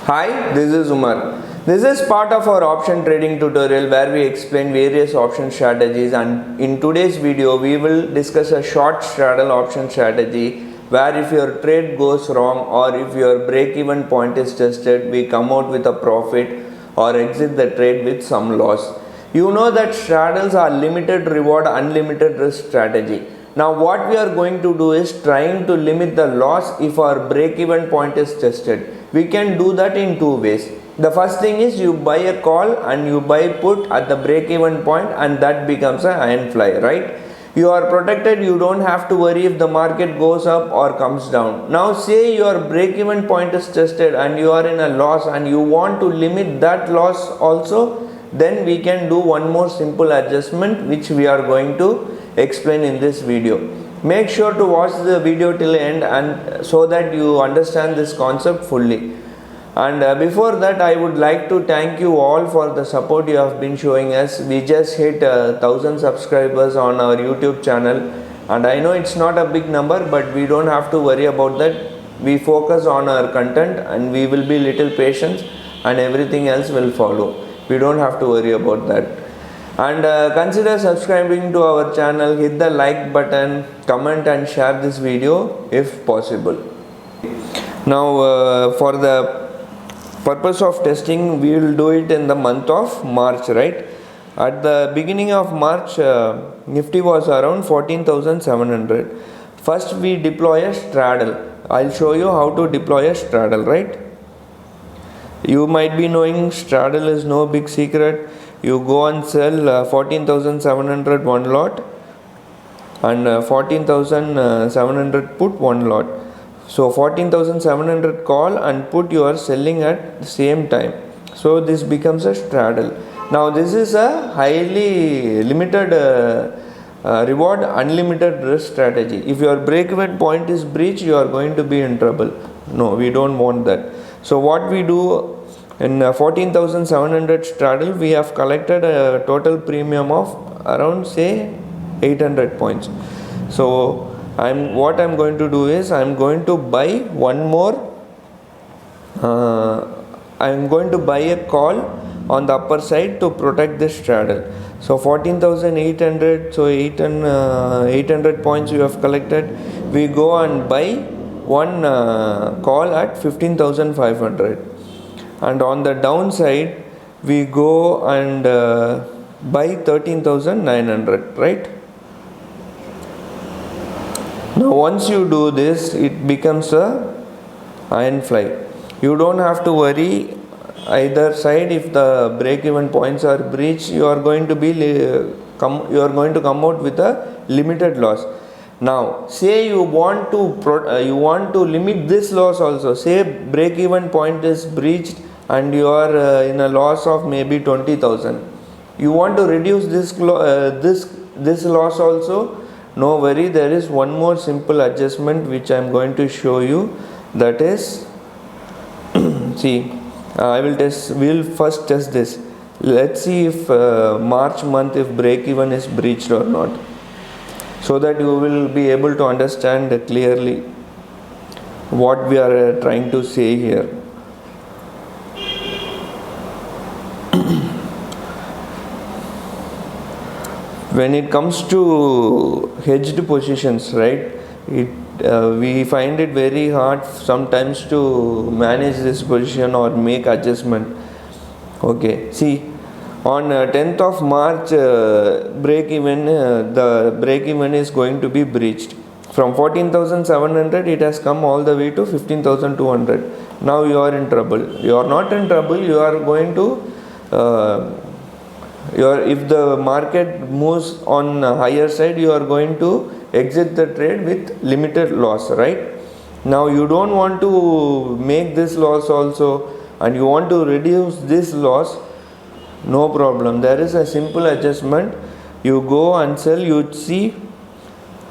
Hi, this is Umar. This is part of our option trading tutorial where we explain various option strategies, and in today's video we will discuss a short straddle option strategy where if your trade goes wrong or if your break-even point is tested, we come out with a profit or exit the trade with some loss. You know that straddles are limited reward, unlimited risk strategy. Now what we are going to do is trying to limit the loss if our break-even point is tested. We can do that in two ways. The first thing is you buy a call and you buy put at the break-even point, and that becomes an iron fly, right? You are protected, you don't have to worry if the market goes up or comes down. Now say your break-even point is tested and you are in a loss and you want to limit that loss also, then we can do one more simple adjustment which we are going to explain in this video. Make sure to watch the video till end and so that you understand this concept fully. And before that, I would like to thank you all for the support you have been showing us. We just hit 1000 subscribers on our YouTube channel, and I know it's not a big number, but we don't have to worry about that. We focus on our content and we will be little patient and everything else will follow. We don't have to worry about that. And consider subscribing to our channel, hit the like button, comment and share this video if possible. Now for the purpose of testing, we will do it in the month of March, right? At the beginning of March, Nifty was around 14,700. First we deploy a straddle. I'll show you how to deploy a straddle, right? You might be knowing straddle is no big secret. You go and sell 14,700 one lot and 14,700 put one lot. So 14,700 call and put you are selling at the same time. So this becomes a straddle. Now this is a highly limited reward, unlimited risk strategy. If your break-even point is breached, you are going to be in trouble. No, we don't want that. So what we do in 14,700 straddle, we have collected a total premium of around say 800 points. So what I'm going to do is I'm going to buy one more. I'm going to buy a call on the upper side to protect this straddle. So 14,800. So 800 points you have collected. We go and buy one call at 15,500. And on the downside, we go and buy 13,900, right? Now once you do this, it becomes a iron fly. You don't have to worry either side. If the break-even points are breached, you are going to come out with a limited loss. Now say you want to limit this loss also. Say break-even point is breached and you are in a loss of maybe 20,000. You want to reduce this loss also. No worry, there is one more simple adjustment which I am going to show you. That is, see, we'll first test this. Let's see if March month, if break even is breached or not, so that you will be able to understand clearly what we are trying to say here. When it comes to hedged positions, right, we find it very hard sometimes to manage this position or make adjustment. Okay, see, on 10th of March, the break even is going to be breached. From 14,700 it has come all the way to 15,200. Now you are in trouble. You are not in trouble. You are going to if the market moves on higher side, you are going to exit the trade with limited loss, right? Now you don't want to make this loss also and you want to reduce this loss. No problem, there is a simple adjustment. You go and sell. You see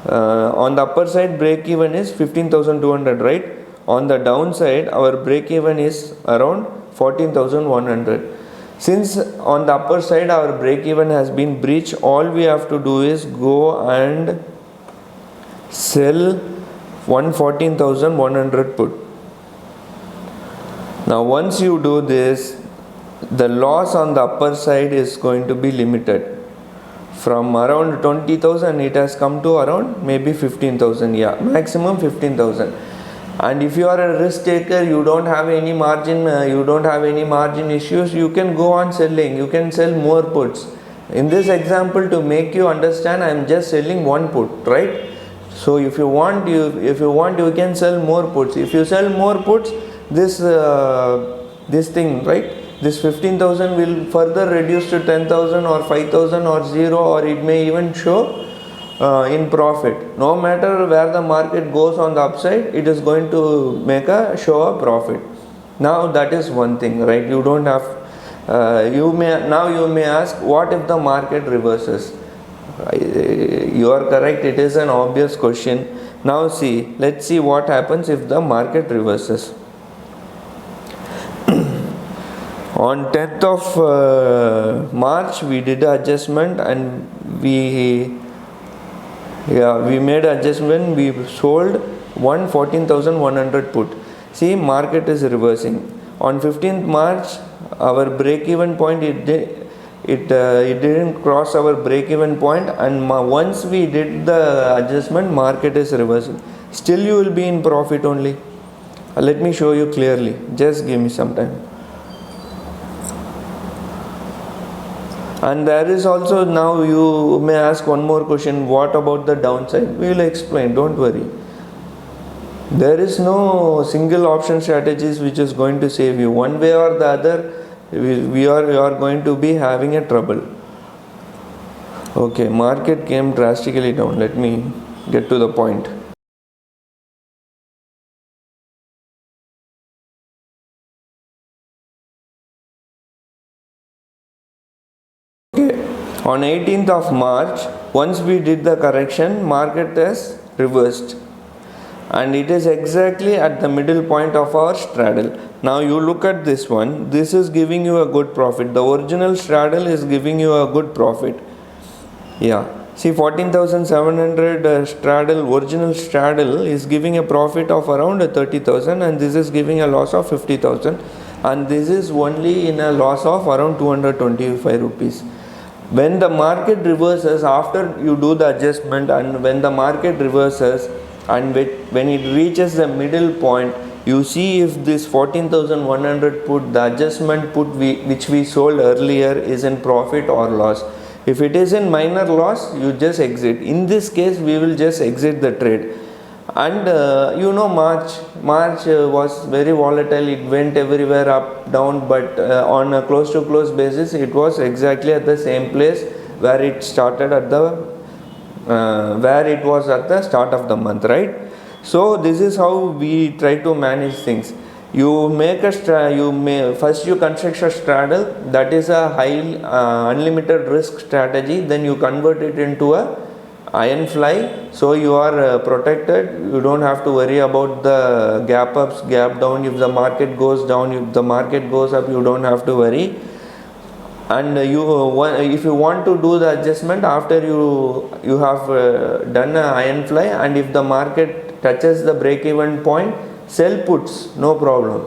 on the upper side break even is 15,200, right? On the downside our break even is around 14,100. Since on the upper side our break even has been breached, all we have to do is go and sell 14,100 put. Now once you do this, the loss on the upper side is going to be limited. From around 20,000 it has come to around maybe 15,000, yeah, maximum 15,000. And if you are a risk taker, you don't have any margin, issues, you can go on selling, you can sell more puts. In this example, to make you understand, I am just selling one put, right? So if you want you can sell more puts. If you sell more puts, this thing, right, this 15,000 will further reduce to 10,000 or 5,000 or 0, or it may even show in profit. No matter where the market goes on the upside, it is going to show a profit. Now that is one thing, right? You don't have you may ask, what if the market reverses? You are correct, it is an obvious question. Now let's see what happens if the market reverses. On 10th of March we did an adjustment, and we made adjustment. We sold 14,100 put. See, market is reversing. On 15th March our break even point, it didn't cross our break even point, and once we did the adjustment, market is reversing. Still you will be in profit only. Let me show you clearly, just give me some time. And there is also, now you may ask one more question, what about the downside? We will explain, don't worry. There is no single option strategies which is going to save you. One way or the other, you are going to be having a trouble. Okay, market came drastically down. Let me get to the point. Okay, on 18th of March, once we did the correction, market has reversed, and it is exactly at the middle point of our straddle. Now you look at this one, this is giving you a good profit. The original straddle is giving you a good profit. Yeah, see, 14,700 straddle, original straddle is giving a profit of around 30,000, and this is giving a loss of 50,000, and this is only in a loss of around 225 rupees. When the market reverses, after you do the adjustment, and when the market reverses, and when it reaches the middle point, you see if this 14,100 put, the adjustment put which we sold earlier, is in profit or loss. If it is in minor loss, you just exit. In this case, we will just exit the trade. And March was very volatile. It went everywhere up, down, but on a close to close basis, it was exactly at the same place where it started at the where it was at the start of the month, right? So this is how we try to manage things. You make first you construct a straddle, that is a high unlimited risk strategy. Then you convert it into a iron fly, so you are protected. You don't have to worry about the gap ups, gap down. If the market goes down, if the market goes up, you don't have to worry. And if you want to do the adjustment after you have done an iron fly, and if the market touches the break even point, sell puts, no problem.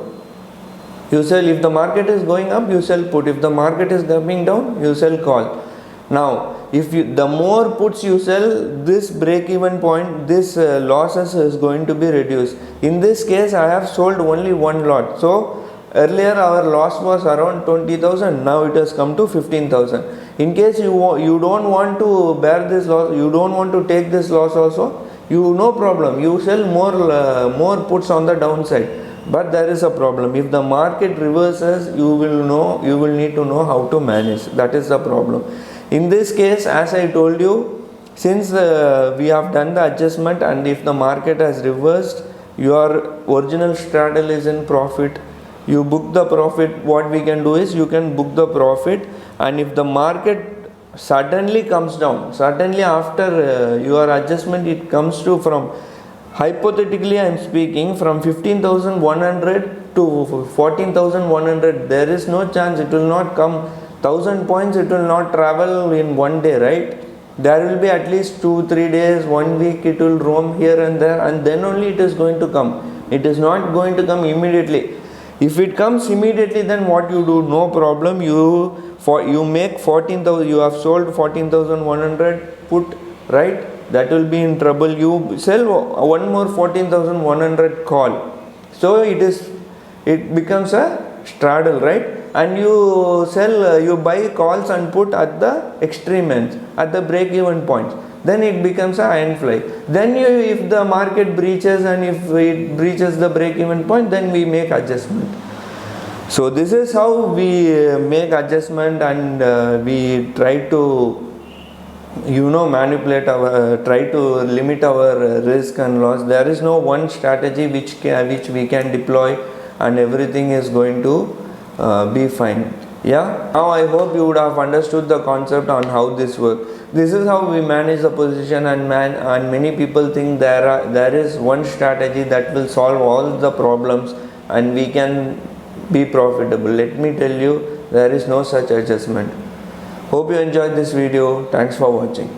You sell, if the market is going up, you sell put. If the market is coming down, you sell call. Now the more puts you sell, this break even point, this losses is going to be reduced. In this case, I have sold only one lot. So earlier our loss was around 20,000, now it has come to 15,000. In case you don't want to bear this loss, you don't want to take this loss also, no problem, you sell more puts on the downside. But there is a problem. If the market reverses, you will need to know how to manage. That is the problem. In this case, as I told you, since we have done the adjustment, and if the market has reversed, your original straddle is in profit. You book the profit. What we can do is, you can book the profit, and if the market suddenly comes down, suddenly after your adjustment, it comes to, from hypothetically I am speaking, from 15,100 to 14,100, there is no chance it will not come 1,000 points. It will not travel in one day, right? There will be at least 2-3 days, 1 week, it will roam here and there, and then only it is going to come. It is not going to come immediately. If it comes immediately, then what you do? No problem. You make 14,000. You have sold 14,100 put, right? That will be in trouble. You sell one more 14,100 call. So it becomes a straddle, right? And you buy calls and put at the extreme ends, at the break even points. Then it becomes a iron fly. Then if the market breaches and if it breaches the break even point, then we make adjustment. So this is how we make adjustment, and we try to manipulate try to limit our risk and loss. There is no one strategy which we can deploy and everything is going to be fine. Yeah, now I hope you would have understood the concept on how this works. This is how we manage the position, and many people think there is one strategy that will solve all the problems and we can be profitable. Let me tell you, there is no such adjustment. Hope you enjoyed this video. Thanks for watching.